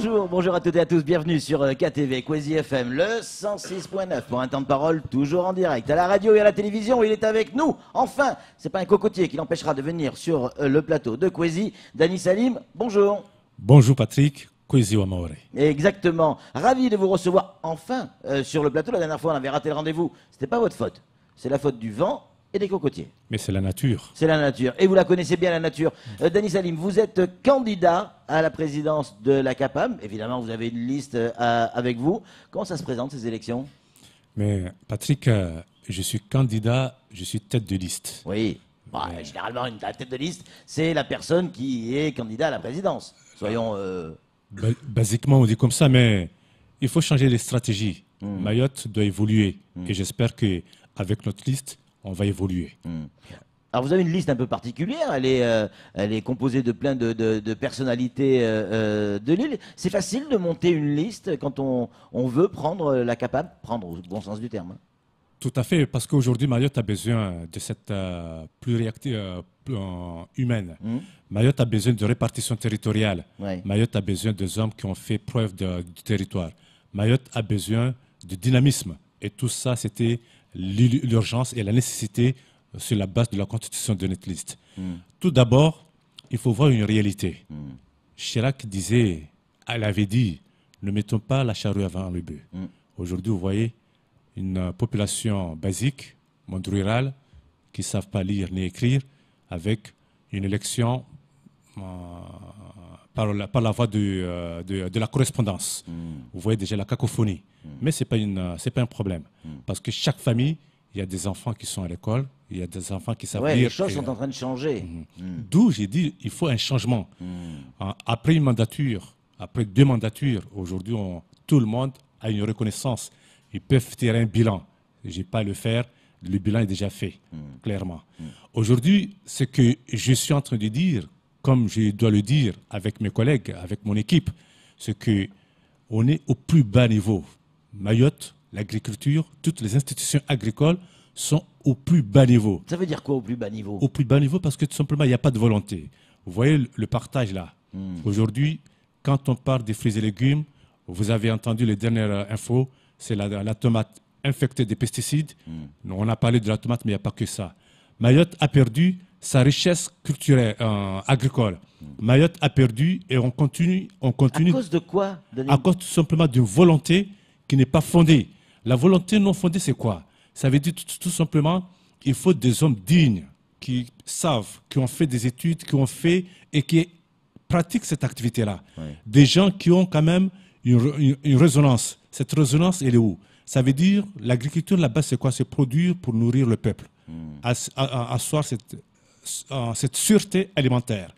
Bonjour, bonjour à toutes et à tous, bienvenue sur KTV, Kwezi FM, le 106.9 pour un temps de parole toujours en direct. À la radio et à la télévision, il est avec nous. Enfin, c'est pas un cocotier qui l'empêchera de venir sur le plateau de Kwezi. Dani Salim, bonjour. Bonjour Patrick, Kwezi Wamaore. Exactement, ravi de vous recevoir enfin sur le plateau. La dernière fois, on avait raté le rendez-vous. C'était pas votre faute, c'est la faute du vent et des cocotiers. Mais c'est la nature. C'est la nature. Et vous la connaissez bien, la nature. Dani Salim, vous êtes candidat à la présidence de la CAPAM. Évidemment, vous avez une liste avec vous. Comment ça se présente, ces élections? Mais Patrick, je suis candidat, je suis tête de liste. Oui. Bah, généralement, la tête de liste, c'est la personne qui est candidat à la présidence. Soyons... Basiquement, on dit comme ça, mais il faut changer les stratégies. Mayotte doit évoluer. Et j'espère qu'avec notre liste, on va évoluer. Alors vous avez une liste un peu particulière, elle est composée de plein de personnalités de l'île. C'est facile de monter une liste quand on veut prendre la CAPAM, prendre au bon sens du terme. Tout à fait, parce qu'aujourd'hui, Mayotte a besoin de cette pluriactivité humaine. Mayotte a besoin de répartition territoriale. Ouais. Mayotte a besoin des hommes qui ont fait preuve du territoire. Mayotte a besoin de dynamisme. Et tout ça, c'était l'urgence et la nécessité sur la base de la constitution de notre liste. Tout d'abord, il faut voir une réalité. Chirac disait, elle avait dit, ne mettons pas la charrue avant le bœuf. Aujourd'hui, vous voyez une population basique, monde rural, qui ne savent pas lire ni écrire, avec une élection par la voie de la correspondance. Vous voyez déjà la cacophonie. Mais ce n'est pas un problème. Parce que chaque famille, il y a des enfants qui sont à l'école, il y a des enfants qui savent lire. Les choses sont en train de changer. D'où j'ai dit il faut un changement. Après une mandature, après 2 mandatures, aujourd'hui, tout le monde a une reconnaissance. Ils peuvent tirer un bilan. Je n'ai pas à le faire. Le bilan est déjà fait, clairement. Aujourd'hui, ce que je suis en train de dire, comme je dois le dire avec mes collègues, avec mon équipe, c'est qu'on est au plus bas niveau. Mayotte, l'agriculture, toutes les institutions agricoles sont au plus bas niveau. Ça veut dire quoi au plus bas niveau? Au plus bas niveau parce que tout simplement, il n'y a pas de volonté. Vous voyez le partage là. Aujourd'hui, quand on parle des fruits et légumes, vous avez entendu les dernières infos, c'est la tomate infectée des pesticides. On a parlé de la tomate, mais il n'y a pas que ça. Mayotte a perdu sa richesse culturelle, agricole. Mayotte a perdu et on continue. À cause de quoi, Denis? À cause tout simplement d'une volonté qui n'est pas fondée. La volonté non fondée, c'est quoi? Ça veut dire tout simplement qu'il faut des hommes dignes, qui savent, qui ont fait des études, qui ont fait et qui pratiquent cette activité-là. Ouais. Des gens qui ont quand même une résonance. Cette résonance, elle est où? Ça veut dire, l'agriculture là-bas, c'est quoi? C'est produire pour nourrir le peuple. Asseoir cette sûreté alimentaire.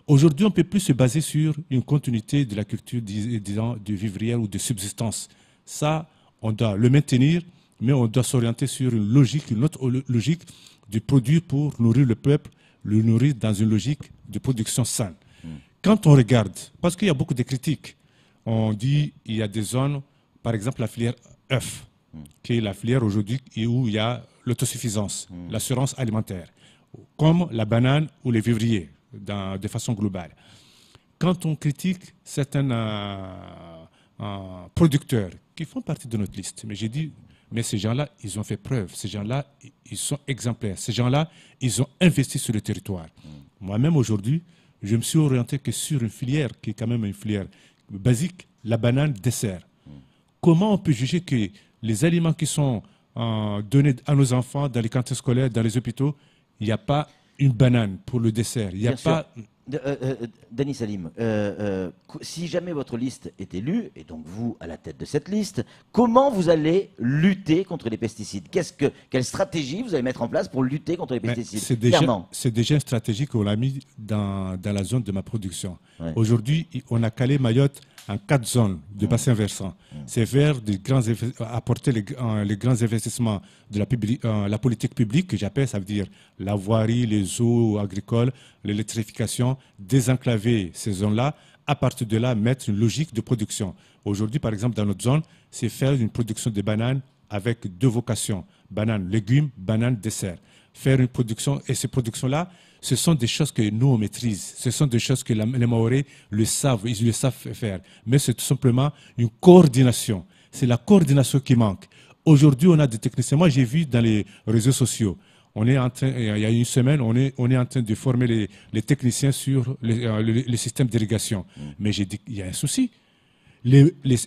Aujourd'hui, on ne peut plus se baser sur une continuité de la culture, disons, de vivrière ou de subsistance. Ça, on doit le maintenir, mais on doit s'orienter sur une autre logique de produire pour nourrir le peuple, le nourrir dans une logique de production saine. Quand on regarde, parce qu'il y a beaucoup de critiques, on dit qu'il y a des zones, par exemple la filière œuf, qui est la filière aujourd'hui où il y a l'autosuffisance, l'assurance alimentaire, comme la banane ou les vivriers, de façon globale. Quand on critique certains producteurs qui font partie de notre liste, mais j'ai dit, mais ces gens-là, ils ont fait preuve, ces gens-là, ils sont exemplaires, ces gens-là, ils ont investi sur le territoire. Moi-même, aujourd'hui, je me suis orienté que sur une filière qui est quand même une filière basique, la banane dessert. Comment on peut juger que les aliments qui sont donnés à nos enfants dans les cantines scolaires, dans les hôpitaux, il n'y a pas une banane pour le dessert? Il n'y a pas... Dani Salim, si jamais votre liste est élue, et donc vous à la tête de cette liste, comment vous allez lutter contre les pesticides? Quelle stratégie vous allez mettre en place pour lutter contre les pesticides? C'est déjà une stratégie qu'on a mis dans la zone de ma production. Ouais. Aujourd'hui, on a calé Mayotte en 4 zones de bassin versant. C'est vers apporter les grands investissements de la politique publique, que j'appelle, ça veut dire la voirie, les eaux agricoles, l'électrification, désenclaver ces zones-là, à partir de là, mettre une logique de production. Aujourd'hui, par exemple, dans notre zone, c'est faire une production de bananes avec 2 vocations, bananes légumes, bananes dessert. Faire une production, et ces productions-là ce sont des choses que nous, on maîtrise. Ce sont des choses que les Mahorais le savent, ils le savent faire. Mais c'est tout simplement une coordination. C'est la coordination qui manque. Aujourd'hui, on a des techniciens. Moi, j'ai vu dans les réseaux sociaux, on est en train, il y a une semaine, on est en train de former les techniciens sur le système d'irrigation. Mais j'ai dit, il y a un souci.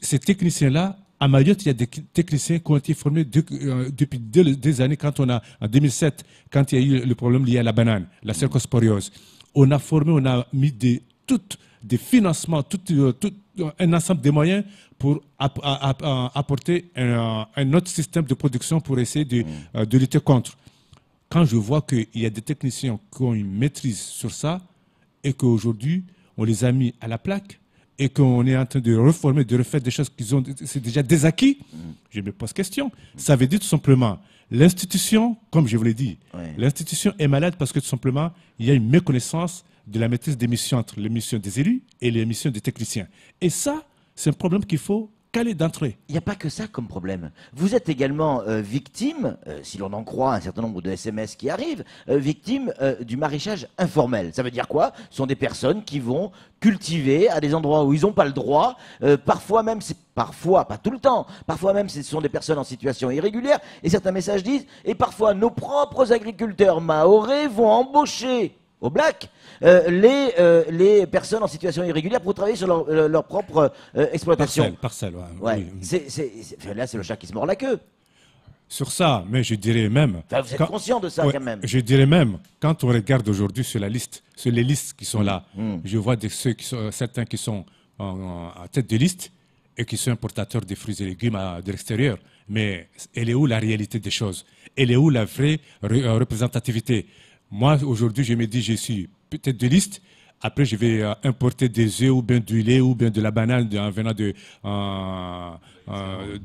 Ces techniciens-là, à Mayotte, il y a des techniciens qui ont été formés depuis des années, en 2007, quand il y a eu le problème lié à la banane, la cercosporiose. On a formé, on a mis des financements, un ensemble de moyens pour apporter un autre système de production pour essayer de lutter contre. Quand je vois qu'il y a des techniciens qui ont une maîtrise sur ça et qu'aujourd'hui, on les a mis à la plaque, et qu'on est en train de reformer, de refaire des choses c'est déjà des acquis, je me pose question. Ça veut dire tout simplement, l'institution, comme je vous l'ai dit, l'institution est malade parce que tout simplement, il y a une méconnaissance de la maîtrise des missions entre les missions des élus et les missions des techniciens. Et ça, c'est un problème qu'il faut caler d'entrée. Il n'y a pas que ça comme problème. Vous êtes également victime, si l'on en croit un certain nombre de SMS qui arrivent, victime du maraîchage informel. Ça veut dire quoi? Ce sont des personnes qui vont cultiver à des endroits où ils n'ont pas le droit. Parfois, pas tout le temps, parfois même ce sont des personnes en situation irrégulière. Et certains messages disent, et parfois nos propres agriculteurs mahorais vont embaucher au black, les personnes en situation irrégulière pour travailler sur leur propre exploitation. Parcelle, ouais. Oui. Là, c'est le chat qui se mord la queue. Sur ça, mais je dirais même... Enfin, vous êtes conscient de ça quand même. Je dirais même, quand on regarde aujourd'hui sur les listes qui sont là, je vois certains qui sont en tête de liste et qui sont importateurs des fruits et légumes de l'extérieur. Mais elle est où la réalité des choses? Elle est où la vraie représentativité? Moi, aujourd'hui, je me dis, je suis peut-être de liste. Après, je vais importer des œufs ou bien du lait ou bien de la banane venant de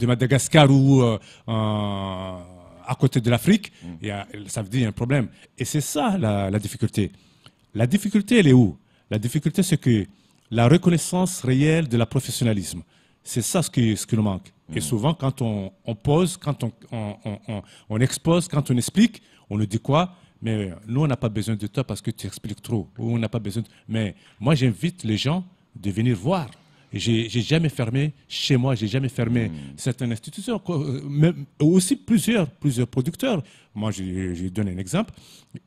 Madagascar ou à côté de l'Afrique. Ça veut dire qu'il y a un problème. Et c'est ça la difficulté. La difficulté, elle est où? La difficulté, c'est que la reconnaissance réelle de la professionnalisme. C'est ça ce qui nous manque. Et souvent, quand on pose, quand on expose, quand on explique, on nous dit quoi? Mais nous, on n'a pas besoin de toi parce que tu expliques trop. Ou on n'a pas besoin Mais moi, j'invite les gens de venir voir. J'ai jamais fermé chez moi, j'ai jamais fermé certaines institutions. Même, aussi plusieurs producteurs. Moi, je donne un exemple.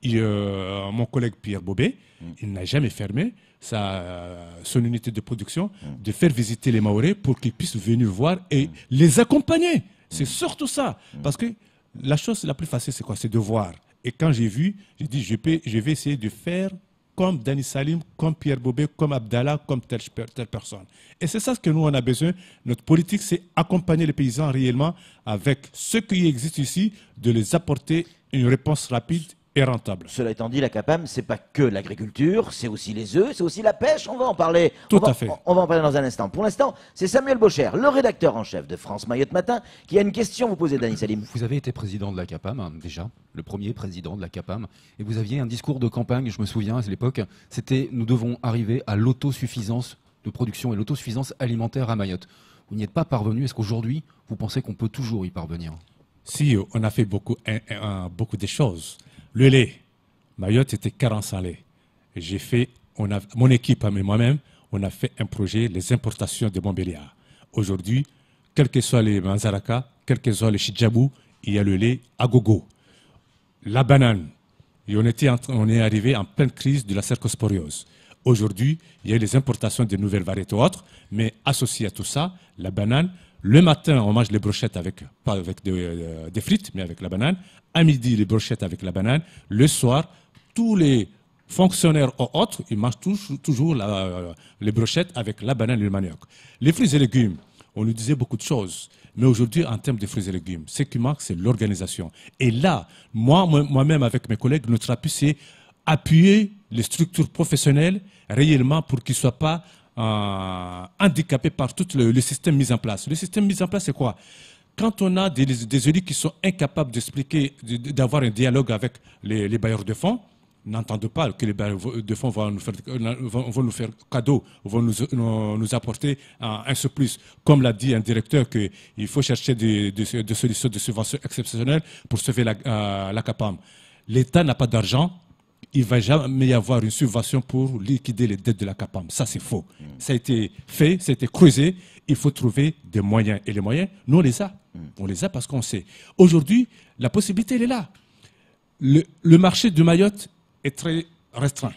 Mon collègue Pierre Bobet, il n'a jamais fermé son unité de production, de faire visiter les Mahorais pour qu'ils puissent venir voir et les accompagner. C'est surtout ça. Parce que la chose la plus facile, c'est quoi? C'est de voir. Et quand j'ai vu, j'ai dit, je vais essayer de faire comme Dani Salim, comme Pierre Bobet, comme Abdallah, comme telle personne. Et c'est ça ce que nous, on a besoin. Notre politique, c'est accompagner les paysans réellement avec ce qui existe ici, de les apporter une réponse rapide et rentable. Cela étant dit, la CAPAM, c'est pas que l'agriculture, c'est aussi les œufs, c'est aussi la pêche. On va en parler. Tout à fait. On va en parler dans un instant. Pour l'instant, c'est Samuel Bocher, le rédacteur en chef de France Mayotte Matin, qui a une question à vous poser, Dani Salim. Vous avez été président de la CAPAM, déjà, le premier président de la CAPAM, et vous aviez un discours de campagne, je me souviens, à l'époque, c'était « Nous devons arriver à l'autosuffisance de production et l'autosuffisance alimentaire à Mayotte ». Vous n'y êtes pas parvenu. Est-ce qu'aujourd'hui, vous pensez qu'on peut toujours y parvenir? Si, on a fait beaucoup de choses. Le lait, Mayotte était carence en lait. Mon équipe et moi-même, on a fait un projet, les importations de Montbéliard. Aujourd'hui, quels que soient les Manzaraka, quels que soient les Chidjabou, il y a le lait à gogo. La banane, et on est arrivé en pleine crise de la cercosporiose. Aujourd'hui, il y a les importations de nouvelles variétés autres, mais associé à tout ça, la banane, le matin, on mange les brochettes pas avec des frites, mais avec la banane. À midi, les brochettes avec la banane. Le soir, tous les fonctionnaires ou autres, ils mangent toujours les brochettes avec la banane et le manioc. Les fruits et légumes, on nous disait beaucoup de choses. Mais aujourd'hui, en termes de fruits et légumes, ce qui manque, c'est l'organisation. Et là, moi-même, avec mes collègues, notre appui, c'est appuyer les structures professionnelles réellement pour qu'ils ne soient pas handicapés par tout le système mis en place. Le système mis en place, c'est quoi? Quand on a des élus qui sont incapables d'expliquer, d'avoir un dialogue avec les bailleurs de fonds, n'entendent pas que les bailleurs de fonds vont nous faire cadeau, vont nous apporter un surplus. Comme l'a dit un directeur, qu'il faut chercher des solutions de subventions exceptionnelles pour sauver la CAPAM. L'État n'a pas d'argent. il ne va jamais y avoir une subvention pour liquider les dettes de la CAPAM. Ça, c'est faux. Ça a été fait, ça a été creusé. Il faut trouver des moyens. Et les moyens, nous, on les a. On les a parce qu'on sait. Aujourd'hui, la possibilité, elle est là. Le marché de Mayotte est très restreint.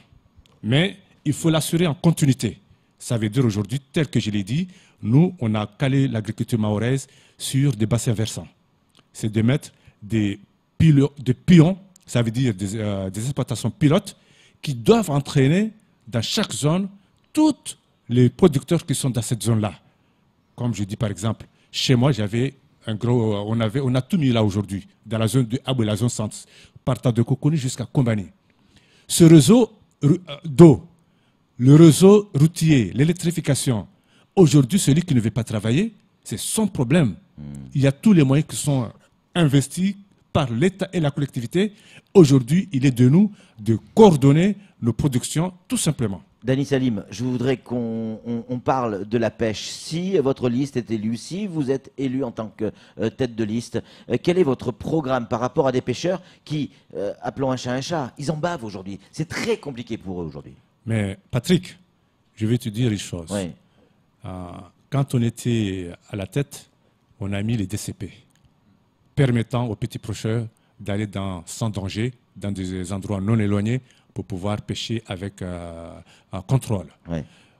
Mais il faut l'assurer en continuité. Ça veut dire aujourd'hui, tel que je l'ai dit, nous, on a calé l'agriculture mahoraise sur des bassins versants. C'est de mettre des pions, ça veut dire des exploitations pilotes, qui doivent entraîner dans chaque zone tous les producteurs qui sont dans cette zone-là. Comme je dis par exemple, chez moi, j'avais on a tout mis là aujourd'hui, dans la zone de Abou et la zone centre, partant de Coconi jusqu'à Kombani. Ce réseau d'eau, le réseau routier, l'électrification, aujourd'hui, celui qui ne veut pas travailler, c'est son problème. Il y a tous les moyens qui sont investis par l'État et la collectivité. Aujourd'hui, il est de nous de coordonner nos productions, tout simplement. Dany Salim, je voudrais qu'on parle de la pêche. Si votre liste est élue, si vous êtes élu en tant que tête de liste, quel est votre programme par rapport à des pêcheurs qui, appelons un chat, ils en bavent aujourd'hui. C'est très compliqué pour eux aujourd'hui. Mais Patrick, je vais te dire une chose. Oui. Quand on était à la tête, on a mis les DCP, permettant aux petits pêcheurs d'aller sans danger, dans des endroits non éloignés, pour pouvoir pêcher avec un contrôle. Oui.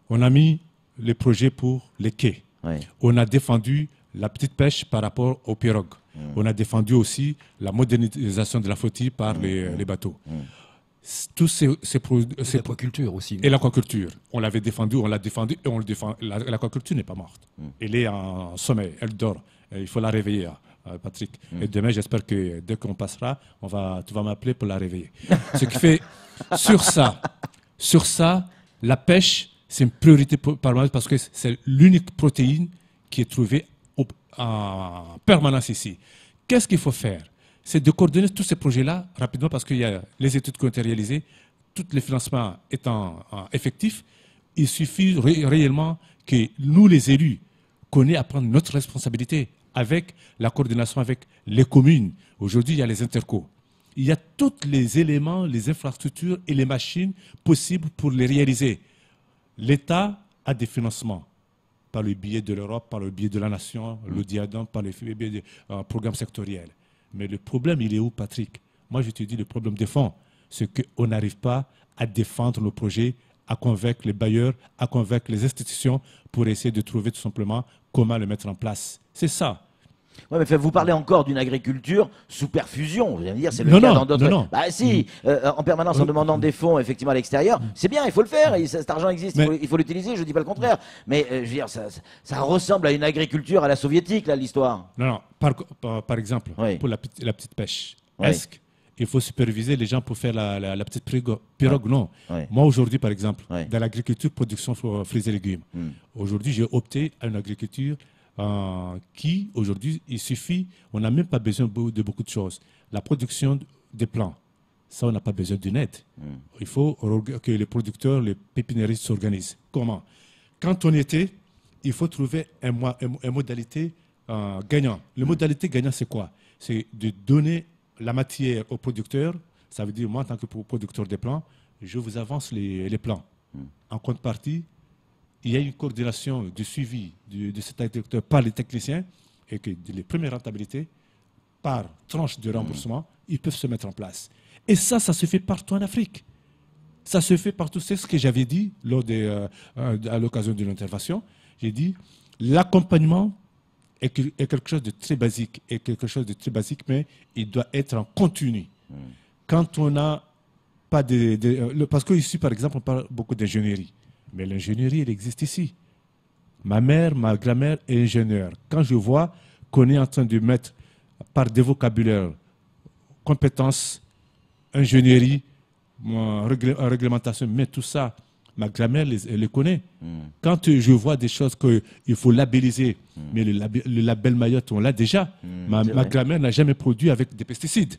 On a mis les projets pour les quais. Oui. On a défendu la petite pêche par rapport aux pirogues. On a défendu aussi la modernisation de la flottille par les bateaux. Tous ces produits. L'aquaculture aussi. Et l'aquaculture. On l'avait défendu, on l'a défendu et on le défend. L'aquaculture n'est pas morte. Elle est en sommeil, elle dort. Il faut la réveiller, Patrick. Et demain, j'espère que dès qu'on passera, tu vas m'appeler pour la réveiller. Ce qui fait, sur ça, la pêche, c'est une priorité par moi parce que c'est l'unique protéine qui est trouvée en permanence ici. Qu'est-ce qu'il faut faire? C'est de coordonner tous ces projets-là rapidement parce qu'il y a les études qui ont été réalisées, tous les financements étant effectifs. Il suffit réellement que nous, les élus, qu'on ait à prendre notre responsabilité avec la coordination avec les communes. Aujourd'hui, il y a les intercos. Il y a tous les éléments, les infrastructures et les machines possibles pour les réaliser. L'État a des financements par le biais de l'Europe, par le biais de la nation, le diadème, par le biais des programmes sectoriels. Mais le problème, il est où, Patrick? Moi, je te dis, le problème de fond, c'est qu'on n'arrive pas à défendre nos projets, à convaincre les bailleurs, à convaincre les institutions pour essayer de trouver tout simplement comment le mettre en place. C'est ça. Ouais, mais vous parlez encore d'une agriculture sous perfusion. Vous allez me dire, c'est le cas dans d'autres. Non. Bah si, en permanence en demandant des fonds effectivement à l'extérieur, c'est bien, il faut le faire. Cet argent existe, il faut l'utiliser. Je dis pas le contraire. Mais je veux dire, ça ressemble à une agriculture à la soviétique là, l'histoire. Non. Par exemple, pour la petite pêche, est-ce qu'il faut superviser les gens pour faire la petite pirogue? Non. Moi aujourd'hui, par exemple, dans l'agriculture production fruits et légumes, aujourd'hui j'ai opté à une agriculture qui, aujourd'hui, il suffit, on n'a même pas besoin de beaucoup de choses. La production des plants, ça, on n'a pas besoin d'une aide. Il faut que les producteurs, les pépiniéristes s'organisent. Comment? Quand on était, il faut trouver une modalité gagnant. La modalité gagnant, c'est quoi? C'est de donner la matière aux producteurs. Ça veut dire, moi, en tant que producteur des plants, je vous avance les plants. En contrepartie, il y a une coordination du suivi de cet agriculteur par les techniciens et que les premières rentabilités, par tranche de remboursement, ils peuvent se mettre en place. Et ça se fait partout en Afrique. Ça se fait partout. C'est ce que j'avais dit à l'occasion de l'intervention. J'ai dit, l'accompagnement est quelque chose de très basique, mais il doit être en continu. Quand on n'a pas parce qu'ici, par exemple, on parle beaucoup d'ingénierie. Mais l'ingénierie, elle existe ici. Ma mère, ma grand-mère est ingénieure. Quand je vois qu'on est en train de mettre par des vocabulaires, compétences, ingénierie, réglementation, mais tout ça, ma grand-mère les connaît. Quand je vois des choses qu'il faut labelliser, mais le label Mayotte, on l'a déjà. Ma grand-mère n'a jamais produit avec des pesticides.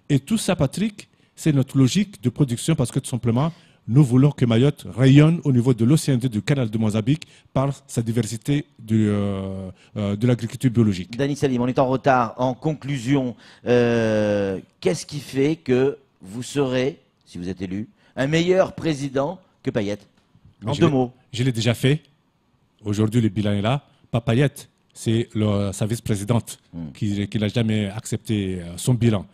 Et tout ça, Patrick, c'est notre logique de production parce que tout simplement, nous voulons que Mayotte rayonne au niveau de l'océan Indien, du canal de Mozambique, par sa diversité de l'agriculture biologique. Dany Salim, on est en retard. En conclusion, qu'est-ce qui fait que vous serez si vous êtes élu, un meilleur président que Payet? En Je deux l'ai- mots. Je l'ai déjà fait. Aujourd'hui, le bilan est là. Pas Payet, c'est sa vice-présidente qui n'a jamais accepté son bilan.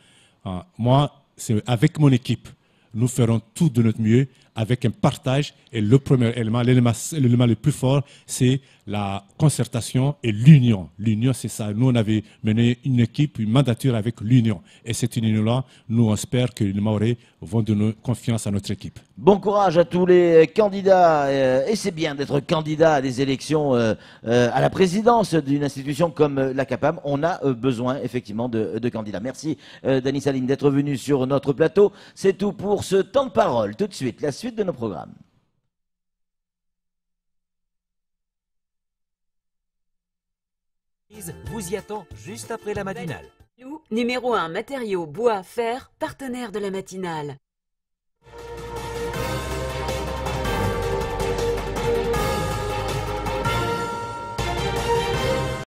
Moi, c'est avec mon équipe, nous ferons tout de notre mieux avec un partage. Et le premier élément, l'élément le plus fort, c'est la concertation et l'union. L'union, c'est ça. Nous, on avait mené une équipe, une mandature avec l'union. Et cette union-là, nous, on espère que les Maoris vont donner confiance à notre équipe. Bon courage à tous les candidats. Et c'est bien d'être candidat à des élections à la présidence d'une institution comme la CAPAM. On a besoin effectivement de candidats. Merci Dany Saline d'être venu sur notre plateau. C'est tout pour ce temps de parole. Tout de suite, la suite de nos programmes. Vous y attend juste après la matinale. Numéro 1, matériaux, bois, fer, partenaire de la matinale.